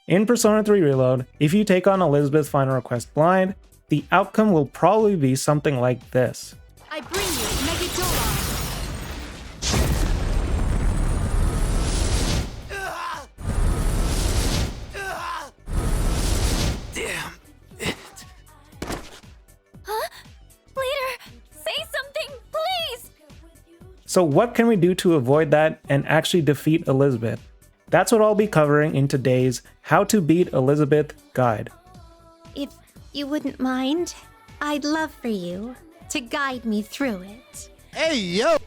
In Persona 3 Reload, if you take on Elizabeth's final request blind, the outcome will probably be something like this. I bring you Megadola. Damn it. Huh? Leader, say something, please! So what can we do to avoid that and actually defeat Elizabeth? That's what I'll be covering in today's How to Beat Elizabeth guide. If you wouldn't mind, I'd love for you to guide me through it. Hey, yo!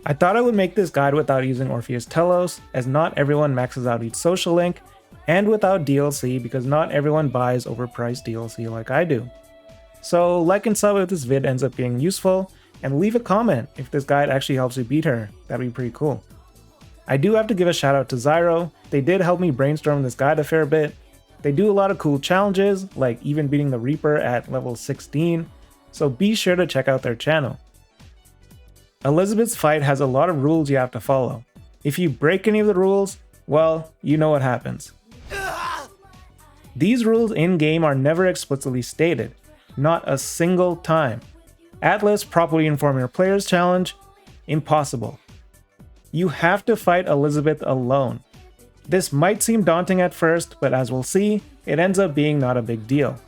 I thought I would make this guide without using Orpheus Telos, as not everyone maxes out each social link, and without DLC because not everyone buys overpriced DLC like I do. So like and sub if this vid ends up being useful, and leave a comment if this guide actually helps you beat her. That'd be pretty cool. I do have to give a shout out to Zyro. They did help me brainstorm this guide a fair bit. They do a lot of cool challenges, like even beating the Reaper at level 16, so be sure to check out their channel. Elizabeth's fight has a lot of rules you have to follow. If you break any of the rules, well, you know what happens. These rules in-game are never explicitly stated, not a single time. Atlas properly inform your players challenge? Impossible. You have to fight Elizabeth alone. This might seem daunting at first, but as we'll see, it ends up being not a big deal.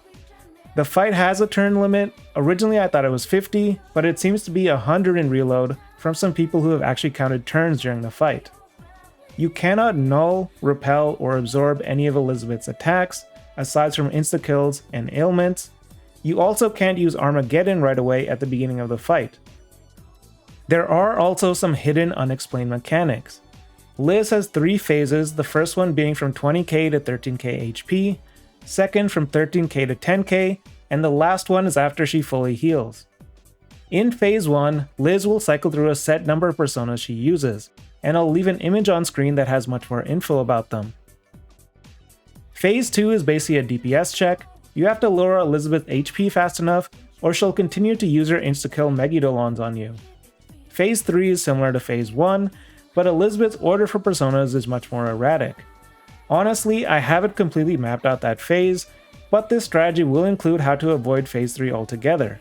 The fight has a turn limit. Originally I thought it was 50, but it seems to be 100 in Reload from some people who have actually counted turns during the fight. You cannot null, repel, or absorb any of Elizabeth's attacks, aside from insta-kills and ailments. You also can't use Armageddon right away at the beginning of the fight. There are also some hidden unexplained mechanics. Liz has 3 phases, the first one being from 20k to 13k HP, second from 13k to 10k, and the last one is after she fully heals. In phase 1, Liz will cycle through a set number of personas she uses, and I'll leave an image on screen that has much more info about them. Phase 2 is basically a DPS check. You have to lower Elizabeth's HP fast enough, or she'll continue to use her insta-kill Megadolons on you. Phase 3 is similar to Phase 1, but Elizabeth's order for personas is much more erratic. Honestly, I haven't completely mapped out that phase, but this strategy will include how to avoid Phase 3 altogether.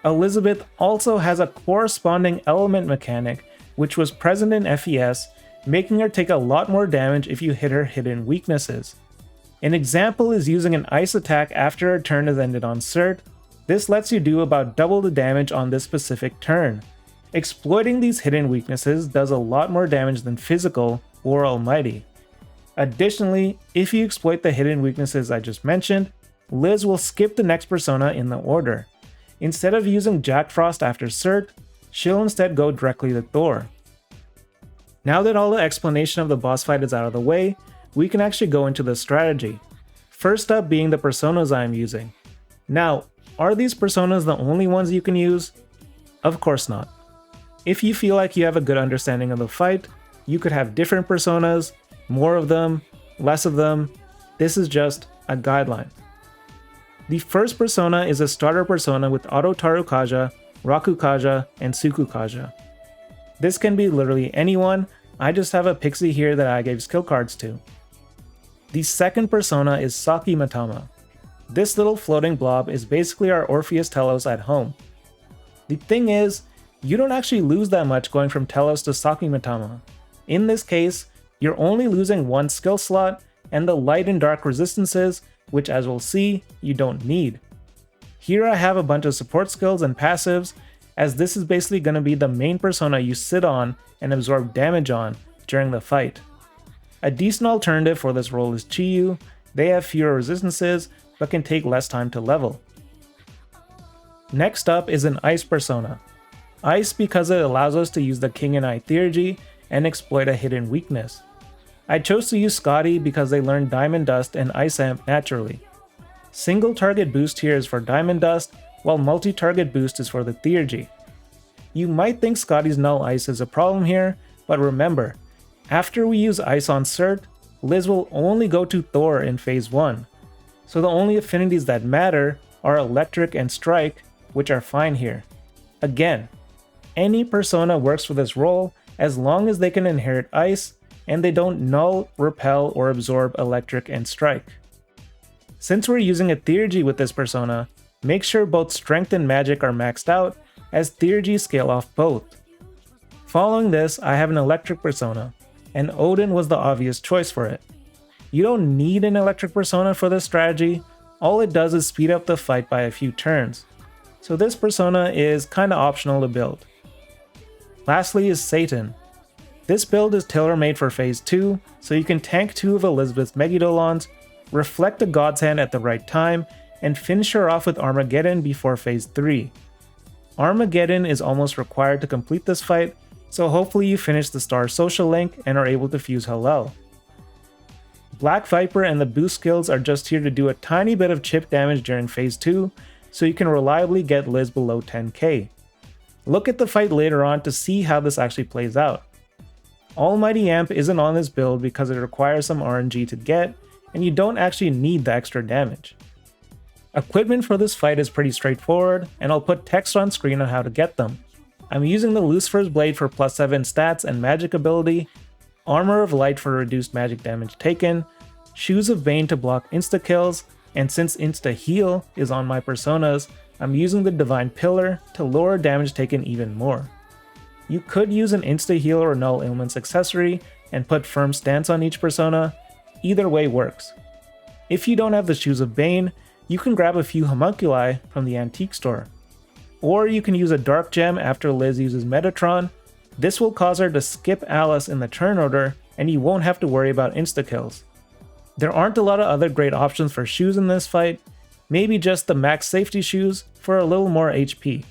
Elizabeth also has a corresponding element mechanic, which was present in FES, making her take a lot more damage if you hit her hidden weaknesses. An example is using an ice attack after a turn is ended on Cert. This lets you do about double the damage on this specific turn. Exploiting these hidden weaknesses does a lot more damage than physical or Almighty. Additionally, if you exploit the hidden weaknesses I just mentioned, Liz will skip the next persona in the order. Instead of using Jack Frost after Cert, she'll instead go directly to Thor. Now that all the explanation of the boss fight is out of the way, we can actually go into the strategy. First up being the personas I am using. Now, are these personas the only ones you can use? Of course not. If you feel like you have a good understanding of the fight, you could have different personas, more of them, less of them. This is just a guideline. The first persona is a starter persona with Auto Tarukaja, Rakukaja, and Tsukukaja. This can be literally anyone, I just have a pixie here that I gave skill cards to. The second persona is Saki Mitama. This little floating blob is basically our Orpheus Telos at home. The thing is, you don't actually lose that much going from Telos to Saki Mitama. In this case, you're only losing one skill slot and the light and dark resistances, which as we'll see, you don't need. Here I have a bunch of support skills and passives, as this is basically going to be the main persona you sit on and absorb damage on during the fight. A decent alternative for this role is Chiyu. They have fewer resistances, but can take less time to level. Next up is an Ice persona. Ice because it allows us to use the King and I Theurgy and exploit a hidden weakness. I chose to use Skadi because they learn Diamond Dust and Ice Amp naturally. Single target boost here is for Diamond Dust, while multi-target boost is for the Theurgy. You might think Skadi's Null Ice is a problem here, but remember, after we use Ice on Cert, Liz will only go to Thor in Phase 1, so the only affinities that matter are Electric and Strike, which are fine here. Again, any persona works for this role as long as they can inherit Ice, and they don't null, repel, or absorb electric and strike. Since we're using a Theurgy with this persona, make sure both strength and magic are maxed out, as Theurgy scale off both. Following this, I have an electric persona, and Odin was the obvious choice for it. You don't need an electric persona for this strategy, all it does is speed up the fight by a few turns, so this persona is kinda optional to build. Lastly is Satan. This build is tailor-made for Phase 2, so you can tank 2 of Elizabeth's Megidolons, reflect a God's Hand at the right time, and finish her off with Armageddon before Phase 3. Armageddon is almost required to complete this fight, so hopefully you finish the Star Social Link and are able to fuse Hallel. Black Viper and the boost skills are just here to do a tiny bit of chip damage during Phase 2, so you can reliably get Liz below 10k. Look at the fight later on to see how this actually plays out. Almighty Amp isn't on this build because it requires some RNG to get, and you don't actually need the extra damage. Equipment for this fight is pretty straightforward, and I'll put text on screen on how to get them. I'm using the Lucifer's Blade for plus 7 stats and magic ability, Armor of Light for reduced magic damage taken, Shoes of Bane to block insta-kills, and since Insta-Heal is on my personas, I'm using the Divine Pillar to lower damage taken even more. You could use an Insta-Heal or Null Ailments accessory and put Firm Stance on each persona, either way works. If you don't have the Shoes of Bane, you can grab a few homunculi from the antique store. Or you can use a Dark Gem after Liz uses Metatron. This will cause her to skip Alice in the turn order, and you won't have to worry about insta-kills. There aren't a lot of other great options for shoes in this fight, maybe just the max safety shoes for a little more HP.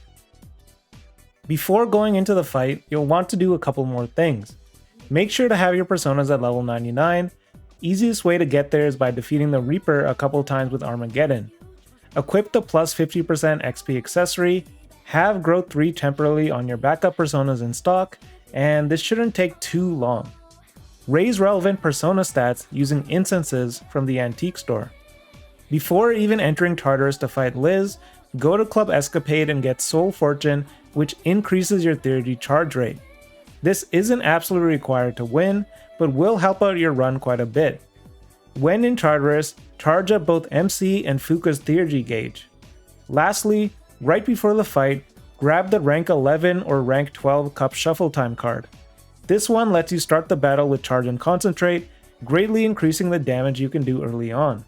Before going into the fight, you'll want to do a couple more things. Make sure to have your personas at level 99. Easiest way to get there is by defeating the Reaper a couple times with Armageddon. Equip the plus 50% XP accessory, have growth 3 temporarily on your backup personas in stock, and this shouldn't take too long. Raise relevant persona stats using incenses from the antique store. Before even entering Tartarus to fight Liz, go to Club Escapade and get Soul Fortune, which increases your Theurgy charge rate. This isn't absolutely required to win, but will help out your run quite a bit. When in Tartarus, charge up both MC and Fuka's Theurgy gauge. Lastly, right before the fight, grab the rank 11 or rank 12 Cup Shuffle Time card. This one lets you start the battle with Charge and Concentrate, greatly increasing the damage you can do early on.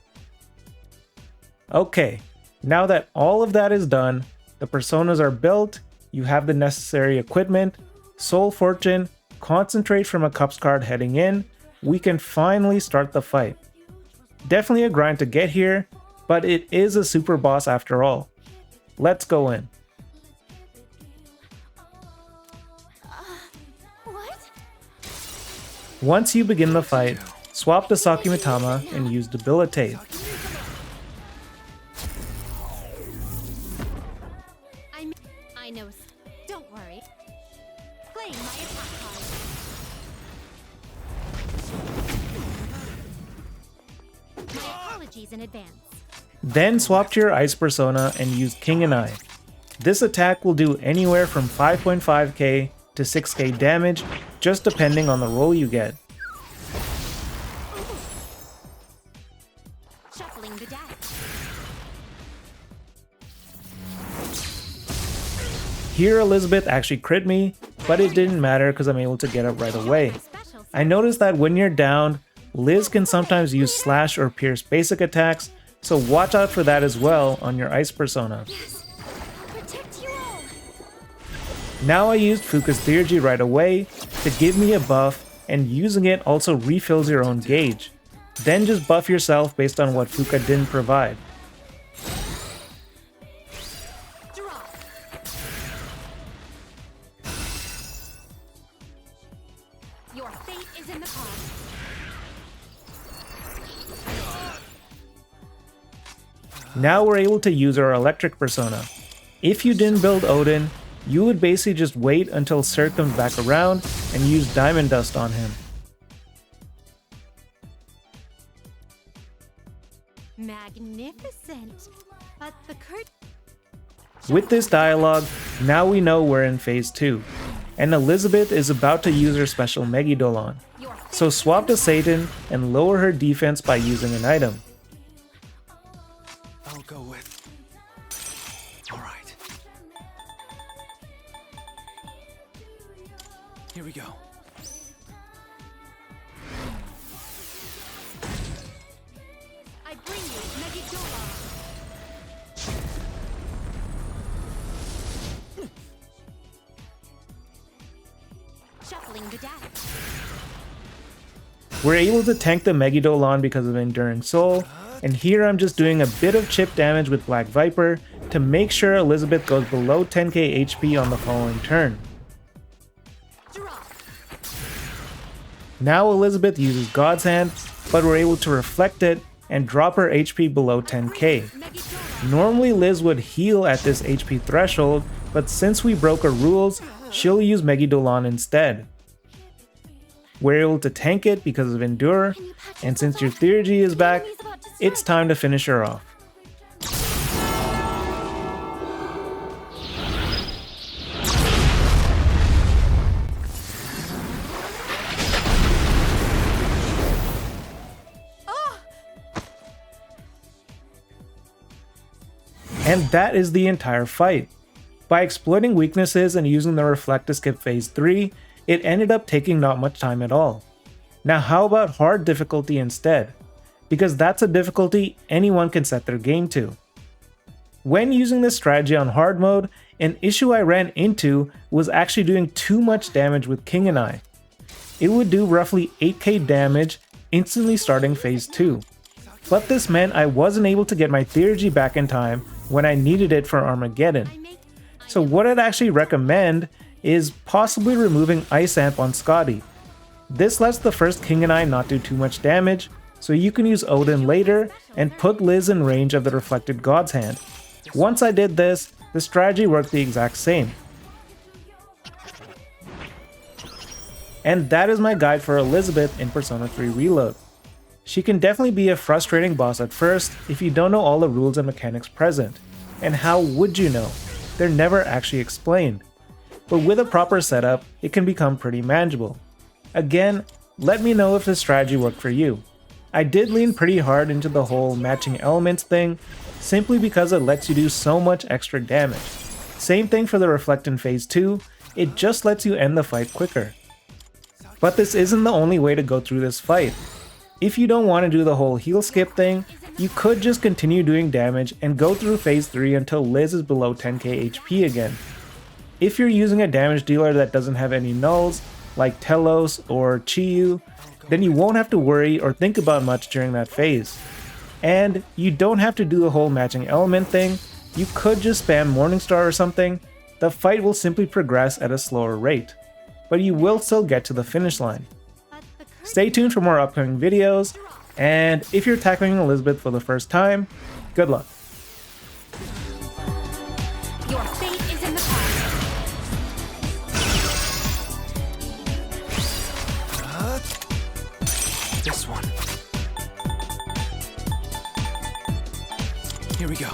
Okay, now that all of that is done, the personas are built, you have the necessary equipment, Soul Fortune, Concentrate from a Cups card heading in, we can finally start the fight. Definitely a grind to get here, but it is a super boss after all. Let's go in. What? Once you begin the fight, swap to Saki Mitama and use Debilitate. I know. Don't worry. Playing my attack card. My apologies in advance. Then swap to your Ice persona and use King and I. This attack will do anywhere from 5.5k to 6k damage, just depending on the roll you get. Shuffling the deck. Here Elizabeth actually crit me, but it didn't matter because I'm able to get up right away. I noticed that when you're down, Liz can sometimes use Slash or Pierce basic attacks, so watch out for that as well on your Ice persona. Yes, I'll protect you all. Now I used Fuka's Theurgy right away to give me a buff, and using it also refills your own gauge. Then just buff yourself based on what Fuka didn't provide. Draw. Your fate is in the cards. Now we're able to use our Electric persona. If you didn't build Odin, you would basically just wait until Sir comes back around and use Diamond Dust on him. Magnificent. But the With this dialogue, now we know we're in Phase 2, and Elizabeth is about to use her special Megidolon. so swap to Satan and lower her defense by using an item. I'll go with. All right. Here we go. I bring you Megiddo. Shuffling the deck. We're able to tank the Megiddo because of Enduring Soul, and here I'm just doing a bit of chip damage with Black Viper to make sure Elizabeth goes below 10k HP on the following turn. Now Elizabeth uses God's Hand, but we're able to reflect it and drop her HP below 10k. Normally Liz would heal at this HP threshold, but since we broke her rules, she'll use Megiddo instead. We're able to tank it because of Endure, and since your Theurgy is back, it's time to finish her off. And that is the entire fight. By exploiting weaknesses and using the Reflect to skip phase 3, it ended up taking not much time at all. Now how about hard difficulty instead? Because that's a difficulty anyone can set their game to. When using this strategy on hard mode, an issue I ran into was actually doing too much damage with King and I. It would do roughly 8k damage instantly starting phase 2. But this meant I wasn't able to get my Theurgy back in time when I needed it for Armageddon. So what I'd actually recommend is possibly removing Ice Amp on Skadi. This lets the first King and I not do too much damage, so you can use Odin later and put Liz in range of the reflected God's Hand. Once I did this, the strategy worked the exact same. And that is my guide for Elizabeth in Persona 3 Reload. She can definitely be a frustrating boss at first if you don't know all the rules and mechanics present. And how would you know? They're never actually explained. But with a proper setup, it can become pretty manageable. Again, let me know if this strategy worked for you. I did lean pretty hard into the whole matching elements thing, simply because it lets you do so much extra damage. Same thing for the Reflect in phase 2, it just lets you end the fight quicker. But this isn't the only way to go through this fight. If you don't want to do the whole heal skip thing, you could just continue doing damage and go through phase 3 until Liz is below 10k HP again. If you're using a damage dealer that doesn't have any nulls, like Telos or Chiyu, then you won't have to worry or think about much during that phase. And you don't have to do the whole matching element thing, you could just spam Morningstar or something, the fight will simply progress at a slower rate. But you will still get to the finish line. Stay tuned for more upcoming videos, and if you're tackling Elizabeth for the first time, good luck. Your fate is in the This one. Here we go.